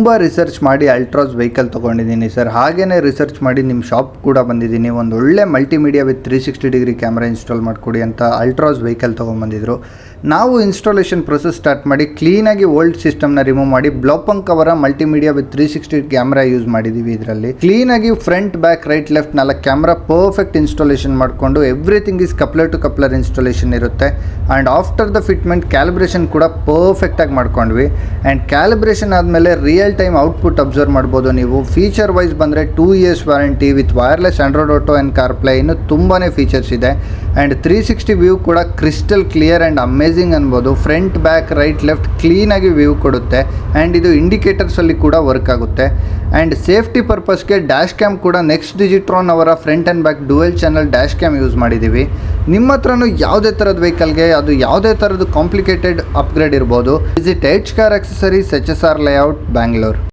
ತುಂಬ ರಿಸರ್ಚ್ ಮಾಡಿ ಅಲ್ಟ್ರಾಸ್ ವೆಹಿಕಲ್ ತೊಗೊಂಡಿದ್ದೀನಿ ಸರ್. ಹಾಗೇ ರಿಸರ್ಚ್ ಮಾಡಿ ನಿಮ್ಮ ಶಾಪ್ ಕೂಡ ಬಂದಿದ್ದೀನಿ. ಒಂದು ಒಳ್ಳೆ multimedia with 360 degree camera install ಮಾಡಿಕೊಡಿ ಅಂತ ಅಲ್ಟ್ರಾಸ್ ವೆಹಿಕಲ್ ತೊಗೊಂಬಂದಿದ್ರು. ನಾವು ಇನ್ಸ್ಟಾಲೇಷನ್ ಪ್ರೊಸೆಸ್ ಸ್ಟಾರ್ಟ್ ಮಾಡಿ ಕ್ಲೀನಾಗಿ ಓಲ್ಡ್ ಸಿಸ್ಟಮ್ನ ರಿಮೂವ್ ಮಾಡಿ ಬ್ಲೋಪಂಕ್ ಅವರ ಮಲ್ಟಿಮೀಡಿಯಾ ವಿತ್ 360 ಕ್ಯಾಮ್ರಾ ಯೂಸ್ ಮಾಡಿದ್ದೀವಿ. ಇದರಲ್ಲಿ ಕ್ಲೀನಾಗಿ front back right left 4 camera perfect installation ಮಾಡಿಕೊಂಡು everything is coupler to coupler installation ಇರುತ್ತೆ. And after the fitment calibration ಕೂಡ ಪರ್ಫೆಕ್ಟಾಗಿ ಮಾಡ್ಕೊಂಡ್ವಿ. ಆ್ಯಂಡ್ ಕ್ಯಾಲಿಬ್ರೇಷನ್ ಆದಮೇಲೆ ರಿಯಲ್ ಟೈಮ್ ಔಟ್ಪುಟ್ ಅಬ್ಸರ್ವ್ ಮಾಡ್ಬೋದು ನೀವು. ಫೀಚರ್ ವೈಸ್ ಬಂದರೆ 2 years warranty with wireless Android Auto and CarPlay, ಇನ್ನು ತುಂಬಾ ಫೀಚರ್ಸ್ ಇದೆ. ಆ್ಯಂಡ್ 360 ವ್ಯೂ ಕೂಡ ಕ್ರಿಸ್ಟಲ್ ಕ್ಲಿಯರ್ ಆ್ಯಂಡ್ ಅಮೇಝಿಂಗ್ ಅನ್ಬೋದು. ಫ್ರಂಟ್ ಬ್ಯಾಕ್ ರೈಟ್ ಲೆಫ್ಟ್ ಕ್ಲೀನಾಗಿ ವ್ಯೂ ಕೊಡುತ್ತೆ. ಆ್ಯಂಡ್ ಇದು ಇಂಡಿಕೇಟರ್ಸಲ್ಲಿ ಕೂಡ ವರ್ಕ್ ಆಗುತ್ತೆ. ಆ್ಯಂಡ್ ಸೇಫ್ಟಿ ಪರ್ಪಸ್ಗೆ ಡ್ಯಾಶ್ ಕ್ಯಾಮ್ ಕೂಡ ನೆಕ್ಸ್ಟ್ ಡಿಜಿಟ್ರಾನ್ ಅವರ front and back dual channel dash cam use ಮಾಡಿದ್ದೀವಿ. ನಿಮ್ಮ ಹತ್ರನೂ ಯಾವುದೇ ಥರದ ವೆಹಿಕಲ್ಗೆ ಅದು ಯಾವುದೇ ಥರದ್ದು ಕಾಂಪ್ಲಿಕೇಟೆಡ್ ಅಪ್ಗ್ರೇಡ್ ಇರ್ಬೋದು. Visit H car accessories, HSR layout, Bangalore.